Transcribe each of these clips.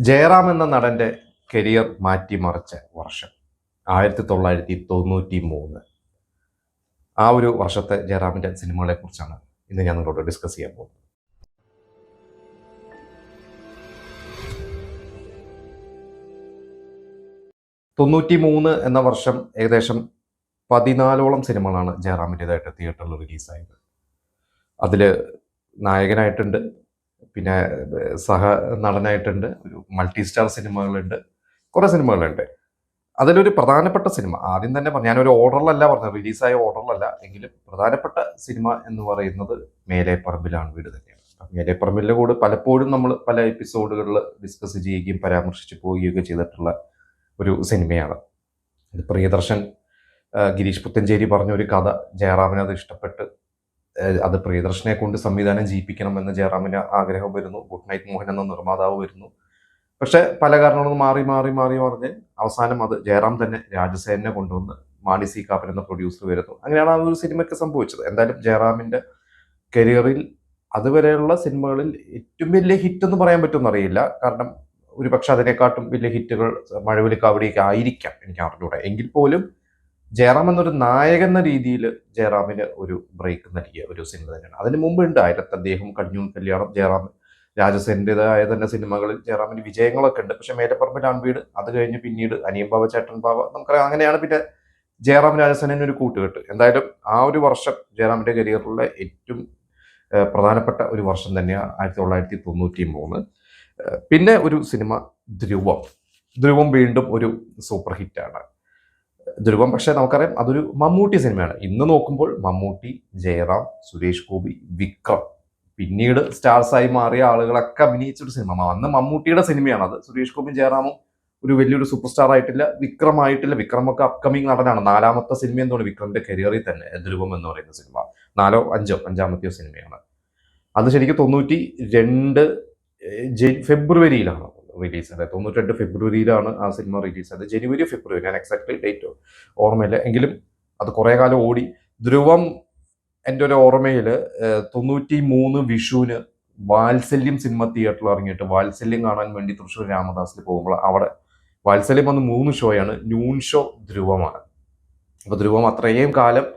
ജയറാം എന്ന നടന്റെ കരിയർ മാറ്റിമറിച്ച വർഷം 1993. ആ ഒരു വർഷത്തെ ജയറാമിന്റെ സിനിമകളെ കുറിച്ചാണ് ഇന്ന് ഞാൻ നിങ്ങളോട് ഡിസ്കസ് ചെയ്യാൻ പോകുന്നത്. 93 എന്ന വർഷം ഏകദേശം 14ഓളം സിനിമകളാണ് ജയറാമിൻ്റെതായിട്ട് തിയേറ്ററിൽ റിലീസായത്. അതിൽ നായകനായിട്ടുണ്ട്, പിന്നെ സഹ നടനായിട്ടുണ്ട്, ഒരു മൾട്ടി സ്റ്റാർ സിനിമകളുണ്ട്, കുറേ സിനിമകളുണ്ട്. അതിലൊരു പ്രധാനപ്പെട്ട സിനിമ ആദ്യം തന്നെ ഞാനൊരു ഓർഡറിലല്ല പറഞ്ഞത്, റിലീസായ ഓർഡറിലല്ല എങ്കിലും പ്രധാനപ്പെട്ട സിനിമ എന്ന് പറയുന്നത് മേലെപ്പറമ്പിലാണ് വീട് തന്നെയാണ്. മേലെപ്പറമ്പിലെ കൂടെ പലപ്പോഴും നമ്മൾ പല എപ്പിസോഡുകളിൽ ഡിസ്കസ് ചെയ്യുകയും പരാമർശിച്ച് പോവുകയൊക്കെ ചെയ്തിട്ടുള്ള ഒരു സിനിമയാണ്. ഇത് പ്രിയദർശൻ ഗിരീഷ് പുത്തഞ്ചേരി പറഞ്ഞൊരു കഥ ജയറാമിന് അത് ഇഷ്ടപ്പെട്ട് അത് പ്രിയദർശനെ കൊണ്ട് സംവിധാനം ചെയ്യിപ്പിക്കണമെന്ന് ജയറാമിന് ആഗ്രഹം വരുന്നു. ഗുഡ് നൈറ്റ് മോഹൻ എന്ന നിർമ്മാതാവ് വരുന്നു. പക്ഷെ പല കാരണങ്ങളും മാറി പറഞ്ഞ് അവസാനം അത് ജയറാം തന്നെ രാജസേനെ കൊണ്ടുവന്ന് മാണി സി കാപ്പൻ എന്ന പ്രൊഡ്യൂസർ വരുന്നു. അങ്ങനെയാണ് ആ ഒരു സിനിമയ്ക്ക് സംഭവിച്ചത്. എന്തായാലും ജയറാമിന്റെ കരിയറിൽ അതുവരെയുള്ള സിനിമകളിൽ ഏറ്റവും വലിയ ഹിറ്റ് എന്ന് പറയാൻ പറ്റുമെന്ന് അറിയില്ല. കാരണം ഒരു പക്ഷെ അതിനെക്കാട്ടും വലിയ ഹിറ്റുകൾ മഴവിൽ കാവടിയൊക്കെ ആയിരിക്കാം, എനിക്ക് അറിഞ്ഞൂടെ. എങ്കിൽ പോലും ജയറാം എന്നൊരു നായകൻ എന്ന രീതിയിൽ ജയറാമിന് ഒരു ബ്രേക്ക് നൽകിയ ഒരു സിനിമ തന്നെയാണ്. അതിന് മുമ്പ് ഉണ്ട് അദ്ദേഹം, കഞ്ഞൂൺ കല്യാണം, ജയറാം രാജസേനൻ്റെതായ തന്നെ സിനിമകളിൽ ജയറാമിന് വിജയങ്ങളൊക്കെ ഉണ്ട്. പക്ഷെ മേലെപ്പറമ്പിലാണ് വീട്, അത് കഴിഞ്ഞ് പിന്നീട് അനിയൻ ബാവ ചേട്ടൻ ബാവ, നമുക്കറിയാം. അങ്ങനെയാണ് പിന്നെ ജയറാം രാജസേനന് ഒരു കൂട്ടുകെട്ട്. എന്തായാലും ആ ഒരു വർഷം ജയറാമിന്റെ കരിയറിലെ ഏറ്റവും പ്രധാനപ്പെട്ട ഒരു വർഷം തന്നെയാണ് 1993. പിന്നെ ഒരു സിനിമ ധ്രുവം വീണ്ടും ഒരു സൂപ്പർ ഹിറ്റാണ്. ധ്രുവം പക്ഷെ നമുക്കറിയാം അതൊരു മമ്മൂട്ടി സിനിമയാണ്. ഇന്ന് നോക്കുമ്പോൾ മമ്മൂട്ടി, ജയറാം, സുരേഷ് ഗോപി, വിക്രം, പിന്നീട് സ്റ്റാർസായി മാറിയ ആളുകളൊക്കെ അഭിനയിച്ചൊരു സിനിമ. അന്ന് മമ്മൂട്ടിയുടെ സിനിമയാണ് അത്. സുരേഷ് ഗോപി ജയറാമും ഒരു വലിയൊരു സൂപ്പർ സ്റ്റാർ ആയിട്ടില്ല, വിക്രമൊക്കെ അപ്കമിങ് നടനാണ്. 4ാമത്തെ സിനിമ എന്താണ് വിക്രമിന്റെ കരിയറിൽ തന്നെ ധ്രുവം എന്ന് പറയുന്ന സിനിമ. 4ഓ 5ഓ 5ാമത്തെയോ സിനിമയാണ് അത്. ശരിക്കും 92 ഫെബ്രുവരിയിലാണ് റിലീസ് ആയത്. 92 ഫെബ്രുവരിയിലാണ് ആ സിനിമ റിലീസ് ആയത്. ജനുവരി ഫെബ്രുവരി, ഞാൻ എക്സാക്ട്ലി ഡേറ്റ് ഓർമ്മയില്ല, എങ്കിലും അത് കുറെ കാലം ഓടി. ധ്രുവം എൻ്റെ ഒരു ഓർമ്മയിൽ 93 വിഷുവിന് വാത്സല്യം സിനിമ തിയേറ്ററിൽ ഇറങ്ങിയിട്ട് വാത്സല്യം കാണാൻ വേണ്ടി തൃശ്ശൂർ രാമദാസിൽ പോകുമ്പോൾ അവിടെ വാത്സല്യം വന്ന് 3 ഷോയാണ്. Noon show ധ്രുവമാണ്. അപ്പോൾ ധ്രുവം അത്രയും കാലം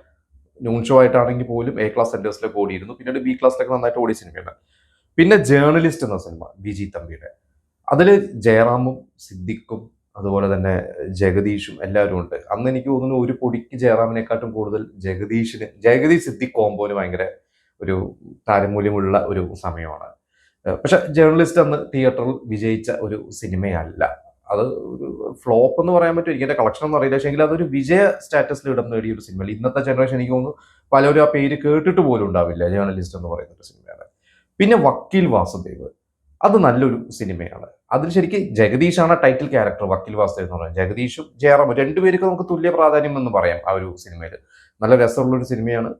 നൂൺ ഷോ ആയിട്ടാണെങ്കിൽ പോലും A ക്ലാസ് സെന്റേഴ്സിലൊക്കെ ഓടിയിരുന്നു. പിന്നീട് B ക്ലാസ്സിലൊക്കെ നന്നായിട്ട് ഓടിയ സിനിമയാണ്. പിന്നെ ജേർണലിസ്റ്റ് എന്ന സിനിമ വിജി തമ്പിയുടെ, അതിൽ ജയറാമും സിദ്ദിഖും അതുപോലെ തന്നെ ജഗദീഷും എല്ലാവരും ഉണ്ട്. അന്ന് എനിക്ക് തോന്നുന്നു ഒരു പൊടിക്ക് ജയറാമിനെക്കാട്ടും കൂടുതൽ ജഗദീഷ് സിദ്ദിഖ് കോമ്പോന് ഭയങ്കര ഒരു താരമൂല്യമുള്ള ഒരു സമയമാണ്. പക്ഷെ ജേർണലിസ്റ്റ് അന്ന് തിയേറ്ററിൽ വിജയിച്ച ഒരു സിനിമയല്ല. അത് ഒരു ഫ്ലോപ്പ് എന്ന് പറയാൻ പറ്റും, എനിക്ക് എൻ്റെ കളക്ഷൻ ഒന്നും അറിയില്ല. പക്ഷേ എങ്കിൽ അതൊരു വിജയ സ്റ്റാറ്റസിൽ ഇടം നേടിയ ഒരു സിനിമ. ഇന്നത്തെ ജനറേഷൻ എനിക്ക് തോന്നുന്നു പലരും ആ പേര് കേട്ടിട്ട് പോലും ഉണ്ടാവില്ല, ജേർണലിസ്റ്റ് എന്ന് പറയുന്ന ഒരു സിനിമയാണ്. പിന്നെ വക്കീൽ വാസുദേവ്, അത് നല്ലൊരു സിനിമയാണ്. അതിൽ ശരിക്കും ജഗദീഷാണ് ടൈറ്റിൽ ക്യാരക്ടർ. വക്കീൽ വാസുദേവ് എന്ന് പറയുന്നത് ജഗദീഷും ജയറാമും രണ്ടുപേർക്ക് നമുക്ക് തുല്യ പ്രാധാന്യം എന്ന് പറയാം ആ ഒരു സിനിമയിൽ. നല്ല രസമുള്ളൊരു സിനിമയാണ്.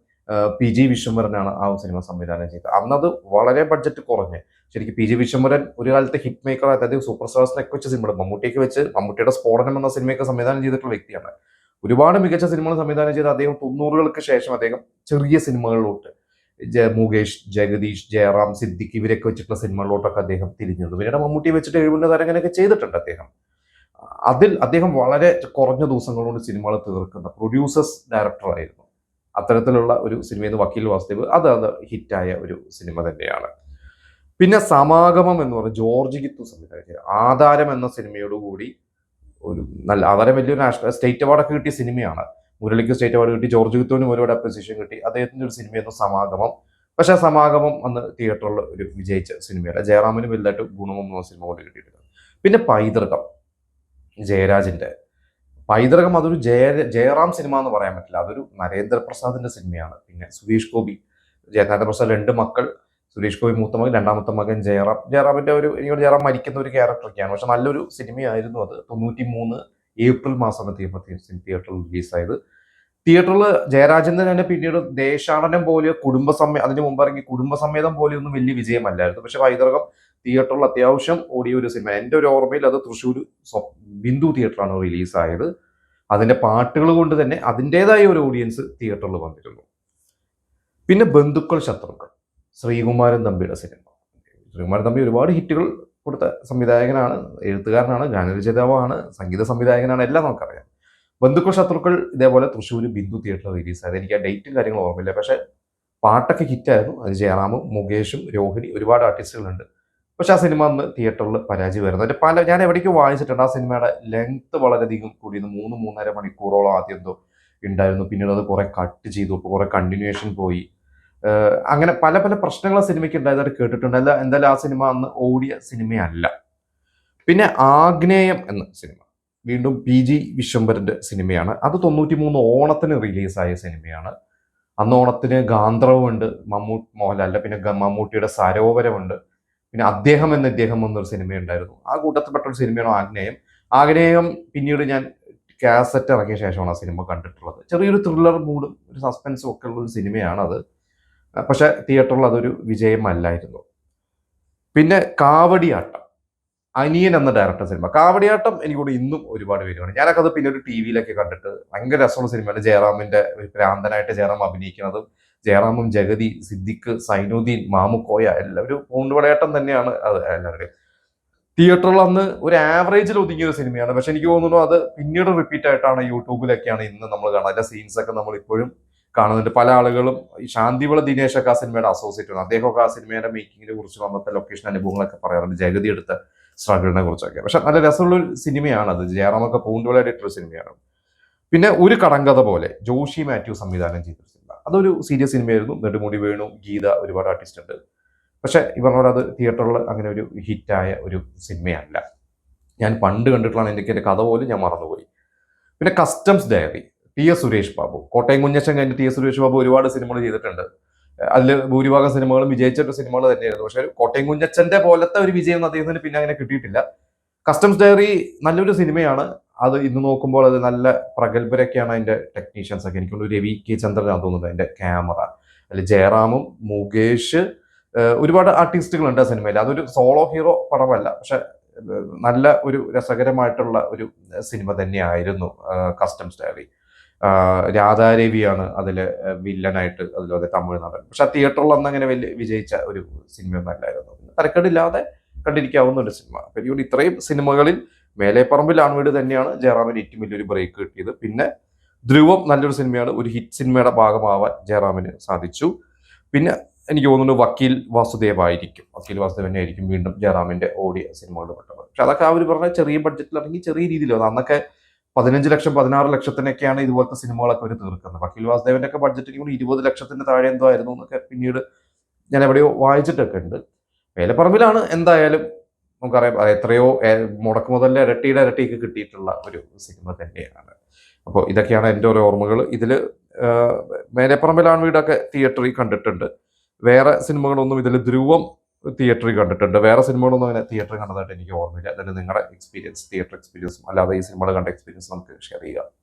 PG വിശ്വംഭരനാണ് ആ സിനിമ സംവിധാനം ചെയ്തത്. അന്നത് വളരെ ബഡ്ജറ്റ് കുറഞ്ഞ്, ശരിക്കും PG വിശ്വംഭരൻ ഒരു കാലത്ത് ഹിറ്റ് മേക്കർ, അതായത് സൂപ്പർ സ്റ്റാർസിനൊക്കെ വെച്ച സിനിമ, മമ്മൂട്ടിയുടെ സ്ഫോടനം എന്ന സിനിമയൊക്കെ സംവിധാനം ചെയ്തിട്ടുള്ള വ്യക്തിയാണ്. ഒരുപാട് മികച്ച സിനിമകൾ സംവിധാനം ചെയ്ത് അദ്ദേഹം 90കൾക്ക് ശേഷം അദ്ദേഹം ചെറിയ സിനിമകളിലോട്ട് മുകേഷ്, ജഗദീഷ്, ജയറാം, സിദ്ദിഖ് ഇവരൊക്കെ വെച്ചിട്ടുള്ള സിനിമകളിലോട്ടൊക്കെ അദ്ദേഹം തിരിഞ്ഞിരുന്നു. പിന്നീട് മമ്മൂട്ടി വെച്ചിട്ട് 70 തരങ്ങനെയൊക്കെ ചെയ്തിട്ടുണ്ട് അദ്ദേഹം. അതിൽ അദ്ദേഹം വളരെ കുറഞ്ഞ ദിവസങ്ങളോട് സിനിമകൾ തീർക്കുന്ന പ്രൊഡ്യൂസേഴ്സ് ഡയറക്ടറായിരുന്നു. അത്തരത്തിലുള്ള ഒരു സിനിമയെന്ന് വക്കീൽ വാസുദേവ്, അത് ഹിറ്റായ ഒരു സിനിമ തന്നെയാണ്. പിന്നെ സമാഗമം എന്ന് പറഞ്ഞ ജോർജ് ഗിത്തു സംവിധാനം ചെയ്ത ആധാരം എന്ന സിനിമയോടുകൂടി ഒരു നല്ല വളരെ വലിയൊരു സ്റ്റേറ്റ് അവാർഡൊക്കെ കിട്ടിയ സിനിമയാണ്. മുരളിക്ക് സ്റ്റേറ്റ് അവാർഡ് കിട്ടി, ജോർജ് ഗിത്തുവിനും ഒരുപാട് അപ്രിസിയേഷൻ കിട്ടി. അദ്ദേഹത്തിന്റെ ഒരു സിനിമയായിരുന്നു സമാഗമം. പക്ഷെ സമാഗമം അന്ന് തിയേറ്ററിൽ ഒരു വിജയിച്ച സിനിമയല്ല. ജയറാമിന് വലുതായിട്ട് ഗുണമൊന്നും സിനിമ കൊണ്ട് കിട്ടിയിട്ടില്ല. പിന്നെ പൈതൃകം, ജയരാജിന്റെ പൈതൃകം, അതൊരു ജയറാം സിനിമ എന്ന് പറയാൻ പറ്റില്ല, അതൊരു നരേന്ദ്രപ്രസാദിന്റെ സിനിമയാണ്. പിന്നെ സുരേഷ് ഗോപി, നരേന്ദ്രപ്രസാദ് 2 മക്കൾ, സുരേഷ് ഗോപി മൂത്ത മകൻ, 2ാമത്തെ മകൻ ജയറാമിന്റെ ഒരു എനിക്കൊരു ജയറാം മരിക്കുന്ന ഒരു ക്യാരക്ടറൊക്കെയാണ്. പക്ഷെ നല്ലൊരു സിനിമയായിരുന്നു അത്. 93 ഏപ്രിൽ മാസമാണ് തിയേറ്ററിൽ റിലീസായത്. തിയേറ്ററിൽ ജയരാജന്റെ തന്നെ പിന്നീട് ദേശാടനം പോലെ അതിന് മുമ്പ് ഇറങ്ങി കുടുംബസമേതം പോലെയൊന്നും വലിയ വിജയമല്ലായിരുന്നു. പക്ഷെ പൈതൃകം തിയേറ്ററിൽ അത്യാവശ്യം ഓടിയ ഒരു സിനിമ. എൻ്റെ ഒരു ഓർമ്മയിൽ അത് തൃശ്ശൂർ ബിന്ദു തിയേറ്ററാണ് റിലീസായത്. അതിന്റെ പാട്ടുകൾ കൊണ്ട് തന്നെ അതിൻ്റെതായ ഒരു ഓഡിയൻസ് തിയേറ്ററിൽ വന്നിരുന്നു. പിന്നെ ബന്ധുക്കൾ ശത്രുക്കൾ, ശ്രീകുമാരൻ തമ്പിയുടെ സിനിമ. ശ്രീകുമാരൻ തമ്പി ഒരുപാട് ഹിറ്റുകൾ കൊടുത്ത സംവിധായകനാണ്, എഴുത്തുകാരനാണ്, ഗാനരചയിതാവാണ്, സംഗീത സംവിധായകനാണ്, എല്ലാം നമുക്കറിയാം. ബന്ധുക്കൾ ശത്രുക്കൾ ഇതേപോലെ തൃശ്ശൂർ ബിന്ദു തിയേറ്ററിൽ റിലീസായത്. എനിക്ക് ആ ഡേറ്റും കാര്യങ്ങളും ഓർമ്മയില്ല. പക്ഷേ പാട്ടൊക്കെ ഹിറ്റായിരുന്നു. അത് ജയറാമും മുകേഷും രോഹിണി ഒരുപാട് ആർട്ടിസ്റ്റുകളുണ്ട്. പക്ഷെ ആ സിനിമ അന്ന് തിയേറ്ററിൽ പരാജയമായിരുന്നു. അതിന്റെ ഞാൻ എവിടേക്കോ വായിച്ചിട്ടുണ്ട്, ആ സിനിമയുടെ ലെങ്ത് വളരെയധികം കൂടിയത് 3-3.5 മണിക്കൂറോളം ആദ്യം എന്തോ ഉണ്ടായിരുന്നു. പിന്നീട് അത് കുറെ കട്ട് ചെയ്തു, അപ്പോൾ കുറെ കണ്ടിന്യൂവേഷൻ പോയി. അങ്ങനെ പല പല പ്രശ്നങ്ങൾ ആ സിനിമയ്ക്ക് ഉണ്ടായതായിട്ട് കേട്ടിട്ടുണ്ട്. എന്തായാലും ആ സിനിമ അന്ന് ഓടിയ സിനിമയല്ല. പിന്നെ ആഗ്നേയം എന്ന സിനിമ വീണ്ടും PG വിശ്വംഭരന്റെ സിനിമയാണ്. അത് 93 ഓണത്തിന് റിലീസായ സിനിമയാണ്. അന്ന് ഓണത്തിന് ഗാന്ധർവുണ്ട്, മോഹൻലാലിന്റെ, പിന്നെ മമ്മൂട്ടിയുടെ സരോവരമുണ്ട്, പിന്നെ അദ്ദേഹം എന്നൊരു സിനിമയുണ്ടായിരുന്നു. ആ കൂട്ടത്തിൽപ്പെട്ട ഒരു സിനിമയാണ് ആഗ്നേയം. ആഗ്നേയം പിന്നീട് ഞാൻ കാസറ്റ് ഇറങ്ങിയ ശേഷമാണ് ആ സിനിമ കണ്ടിട്ടുള്ളത്. ചെറിയൊരു ത്രില്ലർ മൂഡും ഒരു സസ്പെൻസും ഒക്കെ ഉള്ള ഒരു സിനിമയാണ് അത്. പക്ഷെ തിയേറ്ററിൽ അതൊരു വിജയമല്ലായിരുന്നു. പിന്നെ കാവടിയാട്ടം, അനിയൻ എന്ന ഡയറക്ടർ സിനിമ. കാവടിയാട്ടം എനിക്കൂടെ ഇന്നും ഒരുപാട് പേര് കാണും. ഞാനൊക്കെ അത് പിന്നെ ഒരു TV-യിലൊക്കെ കണ്ടിട്ട് ഭയങ്കര രസമുള്ള സിനിമയാണ്. ജയറാമിന്റെ ഭ്രാന്തനായിട്ട് ജയറാം അഭിനയിക്കുന്നതും, ജയറാമും ജഗതി, സിദ്ദിഖ്, സൈനുദ്ദീൻ, മാമുക്കോയ എല്ലാവരും പൂണ്ടുപടയാട്ടം തന്നെയാണ് അത് എല്ലാവരുടെയും. തിയേറ്ററിൽ അന്ന് ഒരു ആവറേജിൽ ഒതുങ്ങിയ ഒരു സിനിമയാണ്. പക്ഷെ എനിക്ക് തോന്നുന്നു അത് പിന്നീട് റിപ്പീറ്റ് ആയിട്ടാണ് യൂട്യൂബിലൊക്കെയാണ് ഇന്ന് നമ്മൾ കാണുന്നത്. അതിന്റെ സീൻസ് ഒക്കെ നമ്മൾ ഇപ്പോഴും കാണുന്നുണ്ട്. പല ആളുകളും ഈ ശാന്തിവിള ദിനേശൊക്കെ ആ സിനിമയുടെ അസോസിയേറ്റ് ആണ്. അദ്ദേഹമൊക്കെ ആ സിനിമയുടെ മേക്കിങ്ങിനെ കുറിച്ച് അന്നത്തെ ലൊക്കേഷൻ അനുഭവങ്ങളൊക്കെ പറയാറുണ്ട്, ജഗതി എടുത്ത സ്ട്രഗിളിനെ കുറിച്ചൊക്കെ. പക്ഷെ നല്ല രസമുള്ള ഒരു സിനിമയാണ് അത്. ജയറാമൊക്കെ പൂണ്ടുവിളയായിട്ടുള്ള സിനിമയാണ്. പിന്നെ ഒരു കടങ്കഥ പോലെ ജോഷി മാത്യു സംവിധാനം ചെയ്തൊരു സിനിമ. അതൊരു സീരിയസ് സിനിമയായിരുന്നു. നെടുമുടി വേണു, ഗീത, ഒരുപാട് ആർട്ടിസ്റ്റ് ഉണ്ട്. പക്ഷെ ഇവരോട് അത് തിയേറ്ററിൽ അങ്ങനെ ഒരു ഹിറ്റായ ഒരു സിനിമയല്ല. ഞാൻ പണ്ട് കണ്ടിട്ടുള്ള എൻ്റെ കഥ പോലും ഞാൻ മറന്നുപോയി. പിന്നെ customs diary, TS Suresh Babu. Kottayam Kunjachan കഴിഞ്ഞ് TS സുരേഷ് ബാബു ഒരുപാട് സിനിമകൾ ചെയ്തിട്ടുണ്ട്. അതിൽ ഭൂരിഭാഗം സിനിമകളും വിജയിച്ചിട്ട് സിനിമകൾ തന്നെയായിരുന്നു. പക്ഷെ കോട്ടയം കുഞ്ഞച്ചന്റെ പോലത്തെ ഒരു വിജയം അദ്ദേഹത്തിന് പിന്നെ അങ്ങനെ കിട്ടിയിട്ടില്ല. കസ്റ്റംസ് ഡയറി നല്ലൊരു സിനിമയാണ്. അത് ഇന്ന് നോക്കുമ്പോൾ അത് നല്ല പ്രഗത്ഭരൊക്കെയാണ് അതിന്റെ ടെക്നീഷ്യൻസ് ഒക്കെ. എനിക്കൊരു രവി K ചന്ദ്രനാണ് തോന്നുന്നത് അതിന്റെ ക്യാമറ. അതിൽ ജയറാമും മുകേഷ്, ഒരുപാട് ആർട്ടിസ്റ്റുകളുണ്ട് ആ സിനിമയിൽ. അതൊരു സോളോ ഹീറോ പടമല്ല, പക്ഷെ നല്ല ഒരു രസകരമായിട്ടുള്ള ഒരു സിനിമ തന്നെയായിരുന്നു കസ്റ്റംസ് ഡയറി. രാധാരവിയാണ് അതില് വില്ലനായിട്ട്, അതിലൂടെ തമിഴ്നാടൻ. പക്ഷെ ആ തിയേറ്ററിൽ അന്ന് അങ്ങനെ വലിയ വിജയിച്ച ഒരു സിനിമയൊന്നും അല്ലായിരുന്നു. തരക്കേടില്ലാതെ കണ്ടിരിക്കാവുന്ന ഒരു സിനിമ. അപ്പൊ എനിക്കൊണ്ട് ഇത്രയും സിനിമകളിൽ മേലെപ്പറമ്പിൽ ആൺവീട് തന്നെയാണ് ജയറാമിന് ഏറ്റവും വലിയൊരു ബ്രേക്ക് കിട്ടിയത്. പിന്നെ ധ്രുവം നല്ലൊരു സിനിമയാണ്. ഒരു ഹിറ്റ് സിനിമയുടെ ഭാഗമാവാൻ ജയറാമിന് സാധിച്ചു. പിന്നെ എനിക്ക് തോന്നുന്നു വക്കീൽ വാസുദേവ് തന്നെയായിരിക്കും വീണ്ടും ജയറാമിന്റെ ഓടിയ സിനിമകൾ പെട്ടത്. പക്ഷെ അതൊക്കെ അവർ പറഞ്ഞ ചെറിയ ബഡ്ജറ്റിൽ ഇറങ്ങി ചെറിയ രീതിയിൽ വന്നു. അന്നൊക്കെ 15 ലക്ഷം 16 ലക്ഷത്തിനൊക്കെയാണ് ഇതുപോലത്തെ സിനിമകളൊക്കെ അവർ തീർക്കുന്നത്. വക്കീൽ വാസുദേവന്റെ ഒക്കെ ബഡ്ജറ്റ് കൂടി 20 ലക്ഷത്തിന് താഴെ എന്തോ ആയിരുന്നു എന്നൊക്കെ പിന്നീട് ഞാൻ എവിടെയോ വായിച്ചിട്ടൊക്കെ ഉണ്ട്. മേലെപ്പറമ്പിലാണ് എന്തായാലും നമുക്കറിയാം എത്രയോ മുടക്ക് മുതലിന്റെ ഇരട്ടിക്ക് കിട്ടിയിട്ടുള്ള ഒരു സിനിമ തന്നെയാണ്. അപ്പോൾ ഇതൊക്കെയാണ് എൻ്റെ ഓരോ ഓർമ്മകൾ. ഇതിൽ മേലെപ്പറമ്പിലാണ് വീടൊക്കെ തിയേറ്ററിൽ കണ്ടിട്ടുണ്ട്. വേറെ സിനിമകളൊന്നും ഇതിൽ ധ്രുവം തിയേറ്ററിൽ കണ്ടിട്ടുണ്ട്. വേറെ സിനിമകളൊന്നും അങ്ങനെ തിയേറ്ററിൽ കണ്ടതായിട്ട് എനിക്ക് ഓർമ്മയില്ല. അതിൽ നിങ്ങളുടെ തിയേറ്റർ എക്സ്പീരിയൻസും അല്ലാതെ ഈ സിനിമകൾ കണ്ട എക്സ്പീരിയൻസ് നമുക്ക് ഷെയർ ചെയ്യുക.